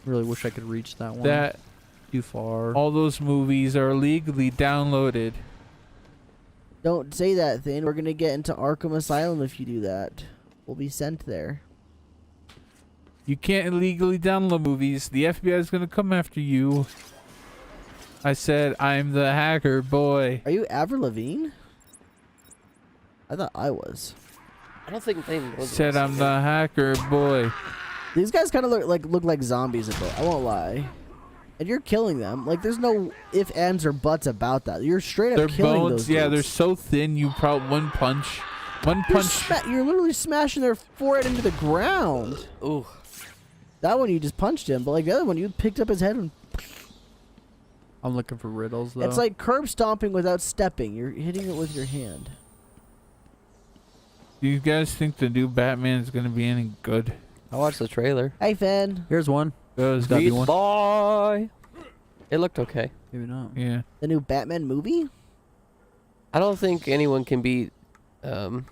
Really wish I could reach that one. that Too far. all those movies are legally downloaded. Don't say that, Thin. We're gonna get into Arkham Asylum if you do that. We'll be sent there. You can't illegally download movies. The FBI is gonna come after you. I said I'm the hacker boy. Are you Avril Lavigne? I thought I was. I don't think they Said I'm the hacker boy. These guys kind of look like zombies a bit. I won't lie. And you're killing them. Like, there's no ifs, ands, or buts about that. You're straight up Their killing bones, those yeah, dudes. they're so thin. You probably one punch. You're literally smashing their forehead into the ground. Ooh. That one you just punched him, but like the other one you picked up his head and. I'm looking for riddles though. It's like curb stomping without stepping. You're hitting it with your hand. Do you guys think the new Batman is gonna be any good? I watched the trailer. Hey, Finn. Here's one. Does gotta be Beat one. boy. It looked okay. Maybe not. yeah. The new Batman movie? I don't think anyone can beat the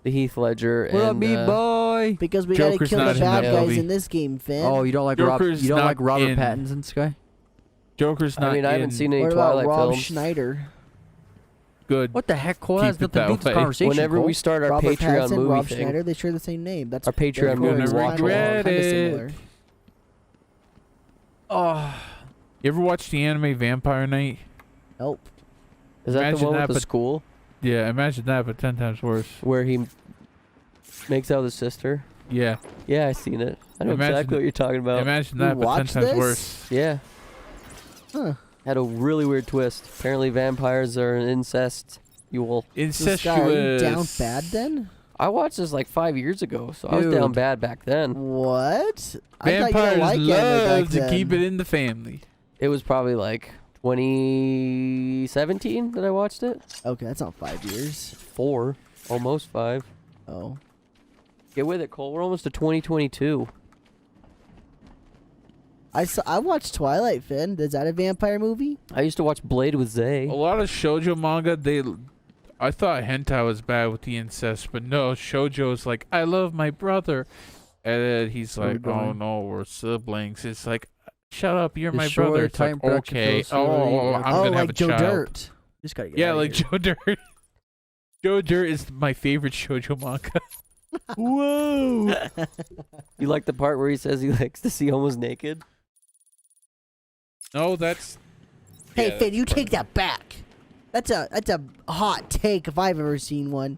Heath Ledger What up, and me boy? Because we Joker's gotta kill not the in bad that guys movie. in this game, Finn. Oh, you don't like Joker's you don't not like Robert in. Pattinson's guy? Joker's not. I mean, I haven't in seen any what about Twilight Rob films. Schneider? good. What the heck, Cole? Keep That's it nothing that to beat this way. conversation. Whenever we Cole. start our Robert Patreon Pattinson, movie Rob thing, Schneider, they share the same name. That's Our Patreon therefore movie it's watch kinda along. similar. Oh, You ever watch the anime Vampire Night? Nope. is that the Imagine one that, with the but- school Yeah, imagine that, but 10 times worse. where he makes out with his sister? Yeah, Yeah, I seen it. I know Imagine- exactly what you're talking about. imagine You that, but 10 watched times this? worse. Yeah, Huh. had a really weird twist. Apparently, vampires are an incest. You will. This guy, are you Incestuous. down bad then? I watched this like 5 years ago, so I was down Dude. bad back then. What? I thought you Vampires didn't like anime love back to then. keep it in the family. It was probably like 2017 that I watched it. Okay, that's not 5 years. 4, almost 5. Oh. Get with it, Cole. We're almost to 2022. I watched Twilight, Finn. Is that a vampire movie? I used to watch Blade with Zay. A lot of shoujo manga, I thought hentai was bad with the incest, but no, shoujo is like, I love my brother. And then he's Where we like, oh going? no, we're siblings. It's like, shut up, you're my Destroy brother. It's like, time production okay, facility. I'm oh, gonna like have a Joe child. Dirt. Just gotta get Yeah, outta like here. Joe Dirt. Joe Dirt is my favorite shoujo manga. Whoa! You like the part where he says he likes to see almost naked? No, that's... Hey, yeah, Finn, you that's take that back. That's a hot take if I've ever seen one.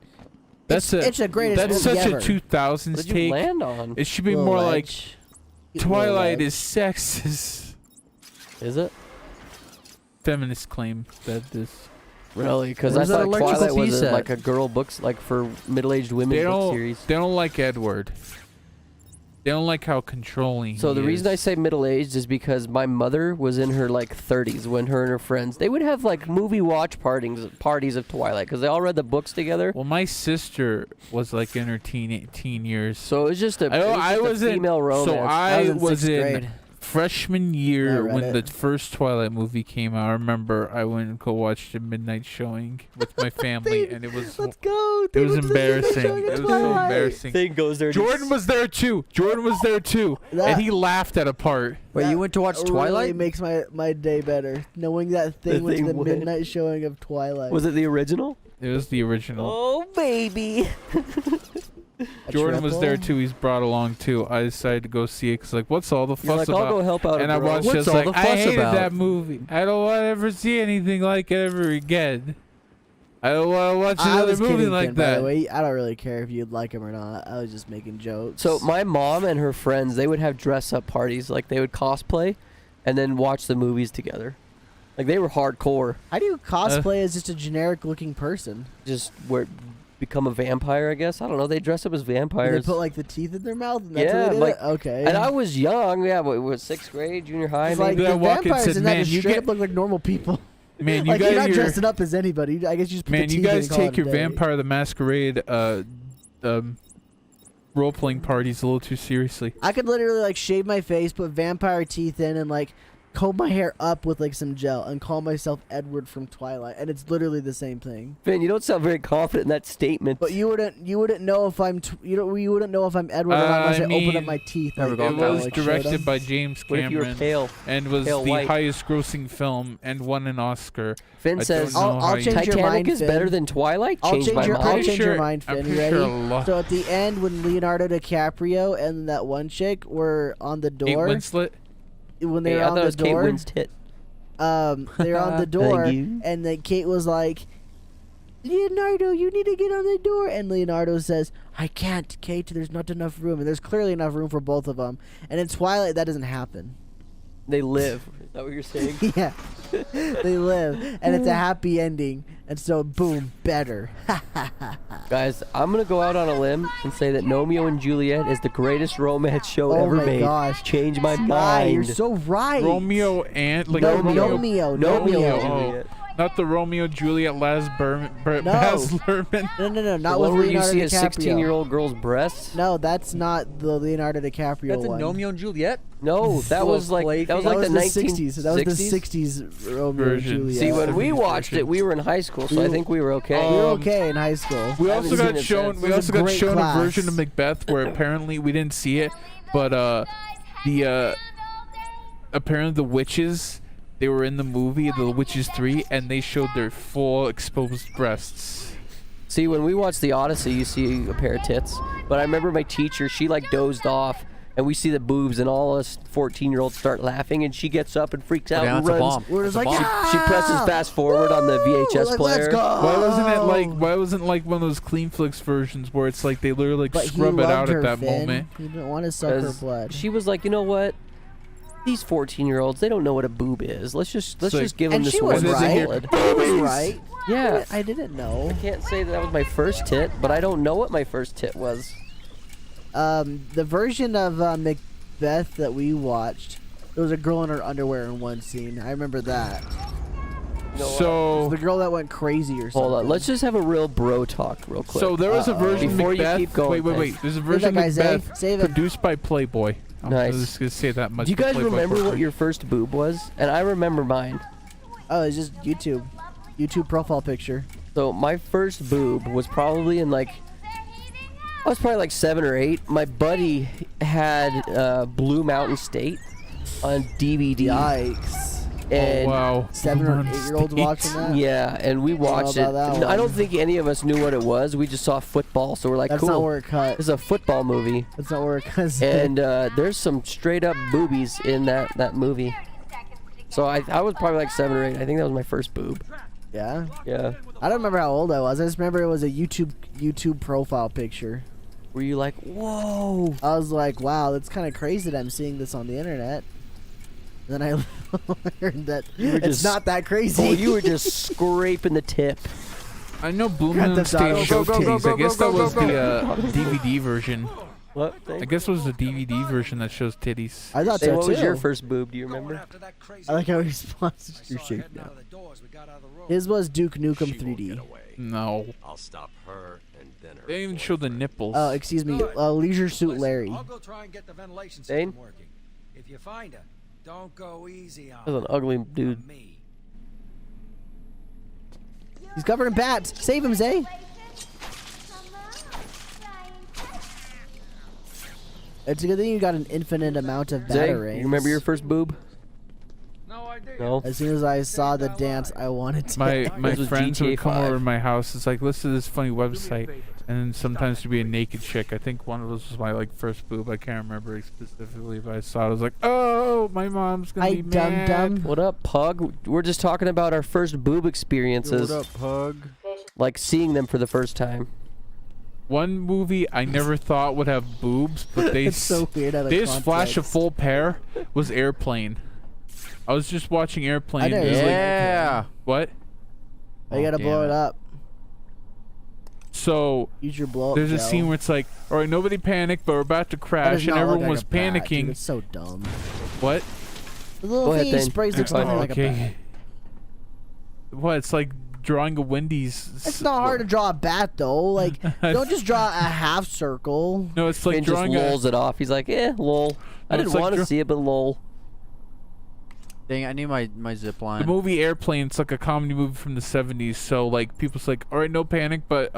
That's it's the greatest That's movie such ever. a 2000s What did you take. land on? It should be Little more like ledge. Little Twilight ledge. is sexist. Is it? Feminist claim that this... Really? Because I Where's that thought electrical Twilight was piece at? like a girl books, like for middle-aged women They book don't, series. they don't like Edward. They don't like how controlling So the he reason is. I say middle-aged is because my mother was in her like 30s when her and her friends, they would have like movie watch parties of Twilight because they all read the books together. Well, my sister was like in her teen years. So it was just a, I it was was just a in- female romance. So I in was sixth in grade. freshman year I read when it. the first Twilight movie came out. I remember I went and co-watched a midnight showing with my family, and it was Let's go. it was Dude, what's this embarrassing. showing It of was so Twilight? embarrassing. Thing goes there. Jordan was there too. Jordan was there too, That- and he laughed at a part. wait, That you went to watch really Twilight? makes my day better. Knowing that thing went to the thing went. midnight showing of Twilight. Was it the original? It was the original. Oh baby. A Jordan was there triple? too. He's brought along too. I decided to go see it because like, what's all the You're fuss like, I'll about? go help out. And a I bro. watched What's just all like the I fuss hated about? that movie. I don't want to ever see anything like it ever again. I don't want to watch I another was movie kidding, like Ken, by that. the way. I don't really care if you'd like him or not. I was just making jokes. So my mom and her friends, they would have dress-up parties. Like they would cosplay, and then watch the movies together. Like they were hardcore. how do you cosplay as just a generic-looking person? Just become a vampire, I guess. I don't know. They dress up as Do they vampires. put like the teeth in their mouth? And that's Yeah, what they did like- it? Okay. And I was young. Yeah, what was 6th grade, junior high? It's like maybe? Yeah, the walk and vampires said, in that "Man, just you straight get- up look like normal people. Man, you like you're guys, not dressing up as anybody. I guess you just put the man, teeth you in guys and call take it your a day. Vampire the Masquerade role-playing parties a little too seriously. I could literally like shave my face, put vampire teeth in, and like comb my hair up with like some gel and call myself Edward from Twilight, and it's literally the same thing. Finn, you don't sound very confident in that statement. But you wouldn't know if I'm you wouldn't know if I'm Edward or not unless I open up my teeth. Never like, gone It that was way. directed by James What if you were Cameron pale? and was Pale the white. highest grossing film and won an Oscar. Finn I says don't know how I'll you- change your Titanic mind, is Finn. better than Twilight. I'll Change my change your- mind. I'll change your mind, I'm Finn. pretty You sure ready? a lot. So at the end, when Leonardo DiCaprio and that one chick were on the Kate door, Winslet. when they Hey, were I on thought it the was Kate door, Winslet. they were on the door, Thank you. and then Kate was like, Leonardo, you need to get on the door. And Leonardo says, I can't, Kate, there's not enough room. And there's clearly enough room for both of them. And in Twilight, that doesn't happen. They live. Is that what you're saying? Yeah. They live. And it's a happy ending. And so, boom, better. Guys, I'm gonna go out on a limb and say that Romeo and Juliet is the greatest romance show Oh ever my made. gosh. Change my Guy, mind. you're so right. Romeo and like No, Romeo. Romeo. Romeo and Oh, Juliet. not the Romeo Juliet Baz Luhrmann. No, not The with one where you Leonardo see a DiCaprio. 16-year-old girl's breasts? No, that's not the Leonardo DiCaprio That's a one. Romeo and Juliet. No, that Full was of like play that was That like was the the 1960s. 60s. That was the 60s Romeo and Version. Juliet. See, when we 70s watched it, we were in high school, so I think we were okay. we were okay in high school. We I also haven't got seen it shown. since. We It was also a got great shown class. a version of Macbeth where apparently we didn't see it, but apparently the witches, they were in the movie, The Witches 3, and they showed their full exposed breasts. See, when we watched The Odyssey, you see a pair of tits. But I remember my teacher, she like dozed off, and we see the boobs, and all us 14-year-olds start laughing, and she gets up and freaks out Yeah, and that's a runs. bomb. We're just That's like, a bomb. She presses fast forward on the VHS like, player. Let's go. Why wasn't it like one of those Clean Flicks versions where it's like they literally like But he scrub it out loved her, at that Finn. moment? He didn't want to suck her 'Cause blood. She was like, you know what? These 14-year-olds, they don't know what a boob is. Let's just like- give them And this she one was right. solid. She was right. Yeah. I didn't know. Can't say that was my first tit, but I don't know what my first tit was. The version of Macbeth that we watched, there was a girl in her underwear in one scene. I remember that. It was So the girl that went crazy or something. Hold on, let's just have a real bro talk real quick. So there was a version Before of you Macbeth. keep going, wait. There's a Save version that of guy, Macbeth Save it. produced by Playboy. I'm Nice. just gonna say that much. Do you for guys Playboy remember what Corporation. your first boob was? And I remember mine. Oh, it's just YouTube profile picture. So my first boob was probably in like, I was probably like 7 or 8. My buddy had Blue Mountain State on DVD. Yikes. And Oh wow. 7 or Come on, 8-year-olds States. watching that. yeah, and we watched it. about that I don't one. think any of us knew what it was. We just saw football, so we're like, That's cool. not where it cut. This is a football movie. That's not where it cuts. And there's some straight up boobies in that movie. So I was probably like 7 or 8. I think that was my first boob. yeah. Yeah. I don't remember how old I was. I just remember it was a YouTube profile picture. Were you like, whoa? I was like, wow, that's kind of crazy that I'm seeing this on the internet. And then I learned that You were it's just- not that crazy. Oh, you were just scraping the tip. I know Blue Grand Mountain Theft State Auto. show Go, go, go, titties. I go, guess go, that go, was go, the DVD version. What? I guess it was the DVD version that shows titties. I thought Say, so what too. was your first boob? Do you remember? I like how he responds to your shape now. His was Duke Nukem 3D. No. I'll stop her and then her. They didn't even show the nipples. Oh, excuse me. Leisure Suit Larry. I'll go try and get the ventilation Dane? system working. If you find her, don't go easy on That was an ugly dude. me. He's covered in bats. Save him, Zay. It's a good thing you got an infinite amount of Zay, batarangs. you remember your first boob? No idea. No. As soon as I saw the dance, I wanted to. My This was friends GTA would come 5. over to my house. It's like, listen to this funny website, and then sometimes to be a naked chick. I think one of those was my like first boob. I can't remember specifically, but I saw it. I was like, oh, my mom's gonna I be dum mad. dum. What up, Pug? We're just talking about our first boob experiences. What up, Pug? Like seeing them for the first time. One movie I never thought would have boobs, but they It's so weird out of they just flash a context. full pair. Was Airplane. I was just watching Airplane. I and never it was seen like, Yeah. what? Oh, you gotta damn blow it it. up. So Use your blow up. there's a gel. scene where it's like, all right, nobody panic, but we're about to That crash, does and not look everyone like was a bat, dude. panicking. It's so dumb. What? The little Go ahead, thing he then. sprays You're looks nothing fine. like a bat. Okay. What? It's like drawing a Wendy's. It's not hard to draw a bat though. Like, don't just draw a half circle. No, it's like Finn just drawing a. lolls it off. He's like, lol. I No, didn't it's like want to see it, but lol. Dang, I need my zip line. The movie Airplane, it's like a comedy movie from the 70s. So like people's like, all right, no panic, but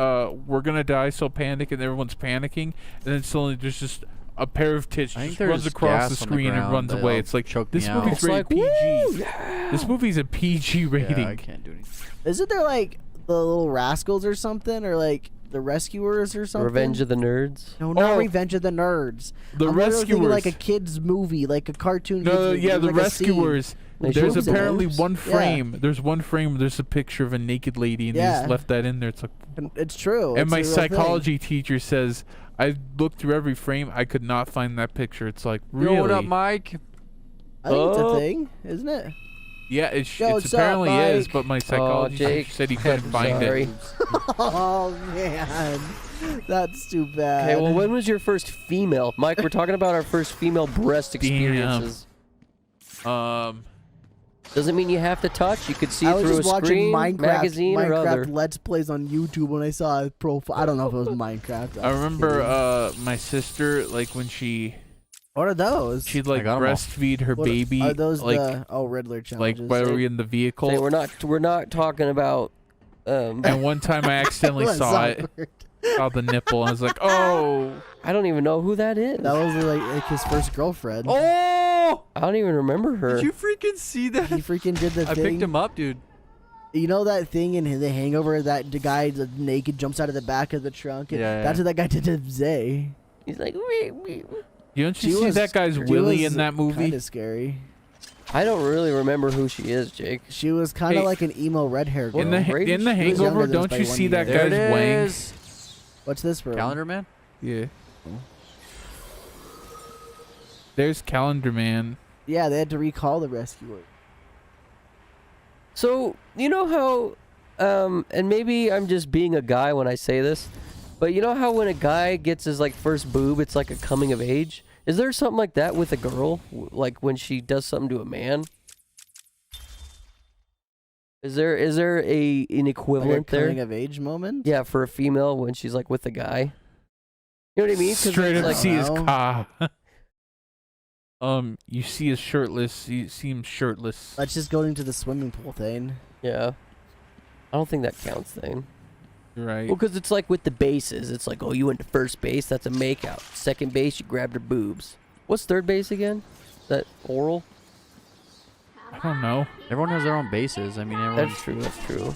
we're gonna die, so panic, and everyone's panicking, and then suddenly there's just a pair of tits I think just there's runs across the gas on the screen and ground runs away. that'll It's like choke this me out. movie's It's rated like, PG. woo, yeah. This movie's a PG rating. Yeah, I can't do anything. Isn't there like the little rascals or something, or like the rescuers or something? Revenge of the Nerds. No, not Oh. Revenge of the Nerds. The I'm literally thinking Rescuers. like a kids movie, like a cartoon. No, kids movie. yeah, There's the like a scene. Rescuers. They There's shoot apparently them. one Yeah. frame. There's one frame. There's a picture of a naked lady, and they Yeah. just left that in there. It's like, And it's true. and It's my a real psychology teacher says I looked through every frame. I could not find that picture. It's like, really? Yo, what up, Mike? thing. I think it's Oh. a thing, isn't it? Yeah, Yo, it's what's up, apparently is, Mike? but my psychology Jake. teacher said he couldn't find Sorry. it. Oh man, that's too bad. Okay, well, when was your first female? Mike, we're talking about our first female breast experiences. Doesn't mean you have to touch. You could see I it was through a just watching screen, Minecraft, magazine, or other. Let's Plays on YouTube when I saw a profile. I don't know if it was Minecraft. I was remember kidding. my sister, like when she'd What are those? like got 'em all. breastfeed her What- baby, Are those like the Riddler like challenges? while we were in the vehicle. Say, we're not talking about. And one time I accidentally That's saw it, awkward. saw the nipple, and I was like, oh. I don't even know who that is. That was like his first girlfriend. Oh! I don't even remember her. Did you freaking see that? He freaking did the I thing. picked him up, dude. You know that thing in The Hangover that the guy naked jumps out of the back of the trunk? And Yeah, That's yeah. what that guy did to Zay. He's like, You don't She you see was- that guy's she Willie was in that movie? Kind of scary. I don't really remember who she is, Jake. She was kind of Hey, like an emo red hair girl. In the Brady? in the She was younger Hangover, than us don't by you 1 see that year. There guy's it wang? is. What's this for? Calendar Man? Yeah. There's Calendar Man. Yeah, they had to recall the rescuer. So, you know how, and maybe I'm just being a guy when I say this, but you know how when a guy gets his like first boob, it's like a coming of age? Is there something like that with a girl? Like when she does something to a man? Is there an equivalent Like a coming there? of age moment? Yeah, for a female when she's like with a guy. You know what I mean? 'Cause Straight it's up like, see his no. car. You see his shirtless. You see him shirtless. Let's just go into the swimming pool thing. yeah. I don't think that counts thing. Right. Well, because it's like with the bases. It's like, oh, you went to first base, that's a makeout. Second base, you grabbed her boobs. What's third base again? Is that oral? I don't know. Everyone has their own bases. I mean, everyone. That's true, that's true.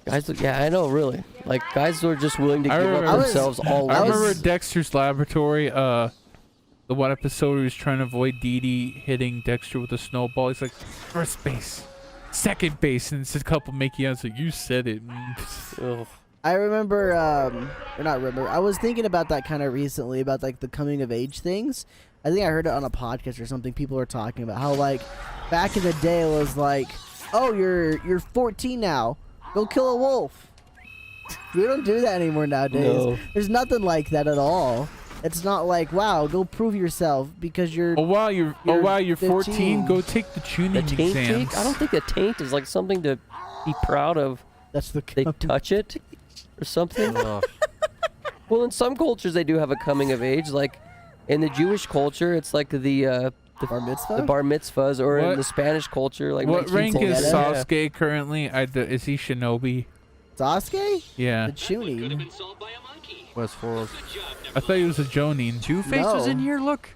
Guys, yeah, I know, really. Like, guys who are just willing to I give up remember- themselves all I over. remember Dexter's Laboratory. The one episode he was trying to avoid Dee Dee hitting Dexter with a snowball. He's like, first base, second base, and it's a couple Mickey Mouse. Like, you said it. Ugh. I remember, or not remember. I was thinking about that kind of recently about like the coming of age things. I think I heard it on a podcast or something. People were talking about how like back in the day it was like, oh, you're 14 now, go kill a wolf. We don't do that anymore nowadays. No. There's nothing like that at all. It's not like, wow, go prove yourself because you're. Oh wow, you're 14. 15. Go take the The tuning taint, exams. Jake? I don't think a taint is like something to be proud of. That's the. They touch it or something. Ugh. Well, in some cultures they do have a coming of age. Like in the Jewish culture, it's like the bar mitzvah. the bar mitzvahs, or in What? the Spanish culture, like What when rank people is get it. Sasuke currently? Is he Shinobi? Sasuke? Yeah. The tuning. West Forest. I thought he was a Jonin. Two-Face was in No. here. Look.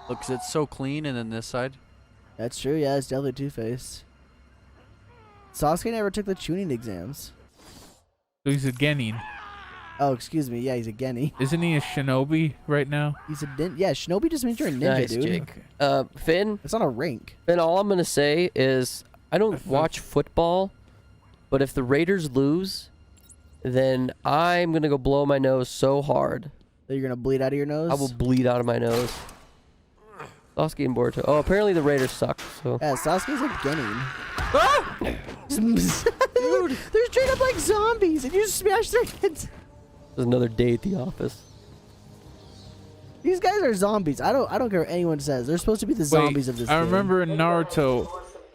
Look, 'cause it's so clean, and then this side. That's true. Yeah, it's definitely Two-Face. Sasuke never took the tuning exams. So he's a Genin. Oh, excuse me. Yeah, he's a Genny. Isn't he a Shinobi right now? He's a yeah. Shinobi just means you're a ninja, Nice, dude. Jake. Finn, It's not a rank. all I'm gonna say is I don't watch football, but if the Raiders lose, then I'm gonna go blow my nose so hard That you're gonna bleed out of your nose. I will bleed out of my nose. Sasuke and Boruto. Oh, apparently the Raiders suck. So Yeah, Sasuke's a Genin. Dude, they're straight up like zombies, and you just smash their heads. there's another day at the office. These guys are zombies. I don't care what anyone says. They're supposed to be the zombies of this. I game. remember in Naruto,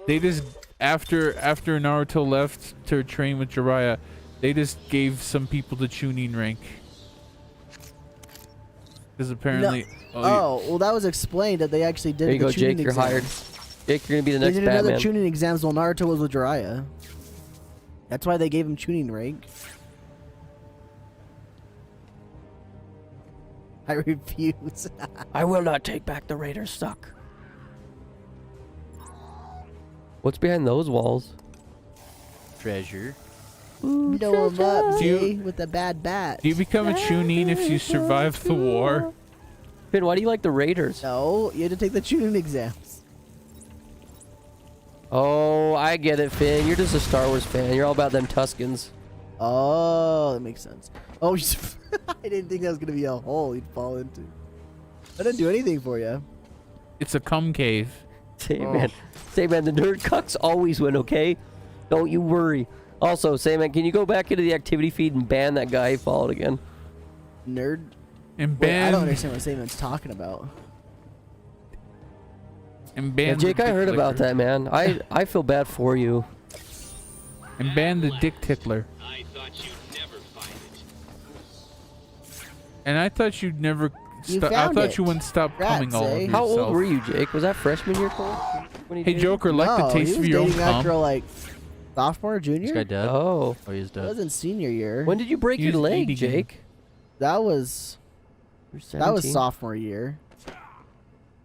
they just after Naruto left to train with Jiraiya, they just gave some people the Chunin rank. Because apparently. Oh, well, that was explained that they actually did There you the go, tuning Jake. You're exams. hired. Jake, you're gonna be the They next did another Batman. tuning exams while Naruto was with Jiraiya. That's why they gave him tuning rank. I refuse. I will not take back the Raiders suck. What's behind those walls? Treasure. Blow him up, Do you- Jay, with a bad bat. Do you become a Chunin if you survive the war? Finn, why do you like the Raiders? No, you had to take the tuning exams. Oh, I get it, Finn. You're just a Star Wars fan. You're all about them Tuscans. Oh, that makes sense. Oh, I didn't think that was gonna be a hole you'd fall into. I didn't do anything for you. It's a cum cave. Say, man. Say, man, the nerd cucks always win, okay? Don't you worry. Also, say, man, can you go back into the activity feed and ban that guy who followed again? Nerd. And Wait, I don't ban. understand what Saban's talking about. And Yeah, ban. Jake, the I dick heard about licker. that, man. I feel bad for you. And ban the dick tickler. I thought you'd never find it. And I thought you'd never. You I found thought it. you wouldn't stop coming Rats, all over eh? How yourself. old were you, Jake? Was that freshman year, Cole? When you Hey, dated? Joker, like the No, taste he of was your own dating that girl cum? like sophomore, This junior. guy dead? Oh. Oh, he's That dead. wasn't senior year. When did you break He your was leg, eating Jake? That was You're that was 17? sophomore year.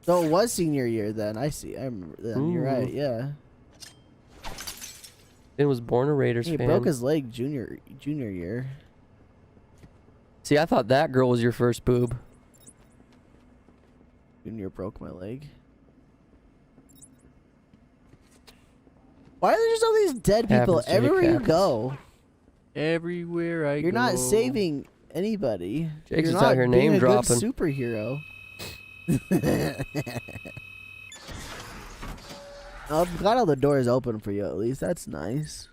So it was senior year then. I see. I remember then. You're Ooh. right. Yeah. Finn was born a Raiders He fan. broke his leg junior year. See, I thought that girl was your first boob. Junior broke my leg. Why are there just all these dead people Happens, Jake, everywhere you happens. go? Everywhere I go. You're not saving anybody. Jake's You're just out not here being name a dropping. good superhero. I've got all the doors open for you at least. That's nice.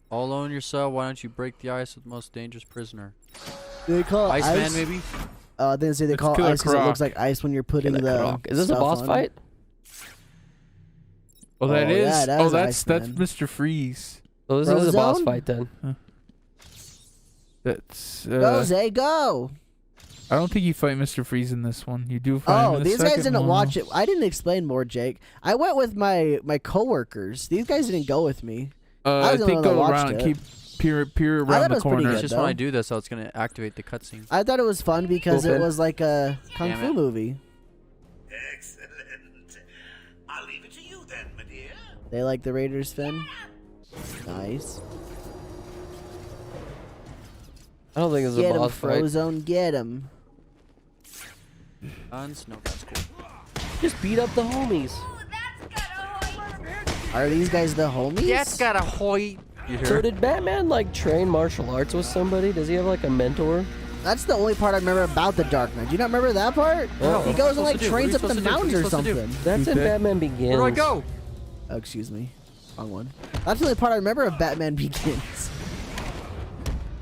All alone in your cell. Why don't you break the ice with the most dangerous prisoner? Do they call it Iceman, ice? maybe? I didn't say they It's call it Killer ice because it looks Croc. like ice when you're putting Killer the. Croc. Is this a stuff boss on. fight? Oh, that Oh, is. yeah, that oh, is that's Iceman. Mr. Freeze. So this is a boss Frozone? fight then. That's. Go, Zay, go! I don't think you fight Mr. Freeze in this one. You do fight him Oh, in the these guys second didn't one. watch it. I didn't explain more, Jake. I went with my coworkers. These guys didn't go with me. I I was the think one that go watched around. it. Keep peer thought around it the was pretty corner. good. It's just though. when I do this, so it's going to activate the cutscene. I thought it was fun because Cool, it Finn. was like a kung Damn fu it. movie. Excellent. I'll leave it to you then, my dear. They like the Raiders, Finn. Nice. I don't think this is Get a him, boss fight. Frozone. Get him. Guns? No, that's cool. Just beat up the homies. Are these guys the homies? That's got a hoy. You hear? So did Batman like train martial arts with somebody? Does he have like a mentor? That's the only part I remember about the Dark Knight. Do you not remember that part? No. He goes and like Supposed to do? trains What up are the you supposed to do? mountains or What are you supposed to do? something. That's in Okay. Batman Begins. Where do I go? Oh, excuse me. Wrong one. That's the only part I remember of Batman Begins.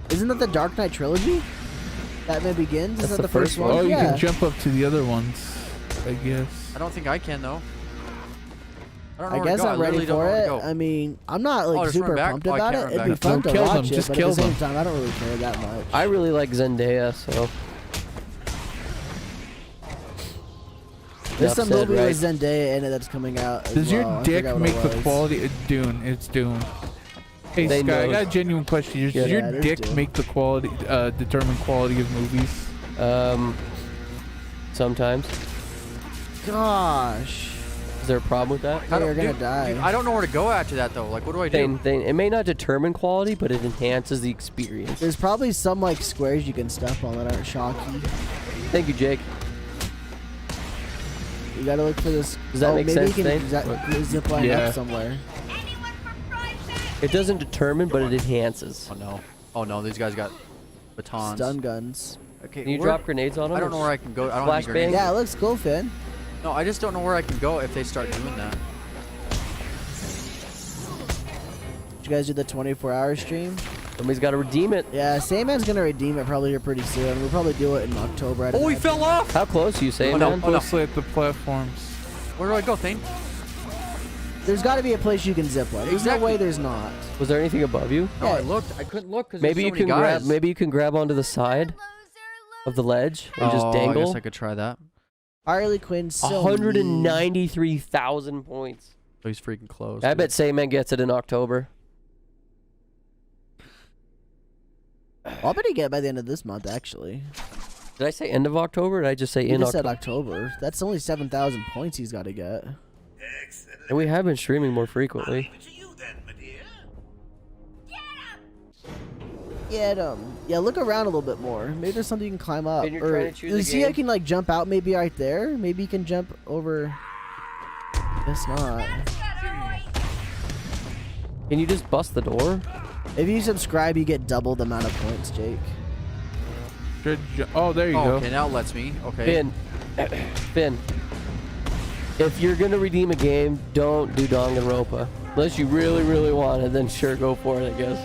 Isn't that the Dark Knight trilogy? Batman Begins? That's Isn't that the the first first one? Oh, you yeah. can jump up to the other ones, I guess. I don't think I can, though. I don't know I where to guess go. I'm I ready literally don't for know where it. to go. I mean, I'm not like just run super back? pumped Oh, I about can't it. run It'd be back. fun No, to kill them. watch it, Just but kill at the same them. time, I don't really care that much. I really like Zendaya, so. There's Enough some said, movie right? with Zendaya in it that's coming out. As Does well. your I dick forgot what make it the was. quality? Dune. It's Dune. Hey, They Sky, I know. got a genuine question. Does Yeah, your it is dick Dune. make the quality, determine quality of movies? Sometimes. Gosh. Is there a problem with that? I You're don't- gonna dude, die. dude, I don't know where to go after that, though. Like, what do I do? It may not determine quality, but it enhances the experience. There's probably some like squares you can stuff on that aren't shocky. Thank you, Jake. You gotta look for this. Does that make maybe sense, you can Dane? zip line Yeah. up somewhere. It doesn't determine, but it enhances. Oh, no. Oh, no. These guys got batons. Stun guns. Okay, Can you where- drop grenades on them? I don't know where I can go. I don't have any Flashbang? grenades. Yeah, it looks cool, Finn. No, I just don't know where I can go if they start doing that. Did you guys do the 24-hour stream? Somebody's got to redeem it. Yeah, Sandman's gonna redeem it probably here pretty soon. We'll probably do it in October. I'd Oh, he imagine. fell off! How close you say, Oh, no. man? Oh, no. Closely at the platforms. Where do I go, Thane? There's got to be a place you can zip line. There's Exactly. no way there's not. Was there anything above you? No, I Yeah. looked. I couldn't look because Maybe you can grab. Maybe you can grab onto the side of the ledge and just I dangle. guess I could try that. Harley Quinn still 193,000 points. Oh, he's freaking close. I dude. bet Sayman gets it in October. I'll bet he get it by the end of this month, actually. Did I say end of October? Or did I just say You in just said October? October. That's only 7,000 points he's got to get. Excellent. And we have been streaming more I'll frequently. leave it to you then, my dear. Get him. Yeah, look around a little bit more. Maybe there's something you can climb up. And you're trying to choose you a see, I game? can like jump out maybe right there. Maybe you can jump over. Guess not. Can you just bust the door? If you subscribe, you get double the amount of points, Jake. Oh, there you Oh, go. okay, now it lets me. Okay. Finn. Finn. If you're going to redeem a game, don't do Danganronpa. Unless you really, really want it, then sure, go for it, I guess.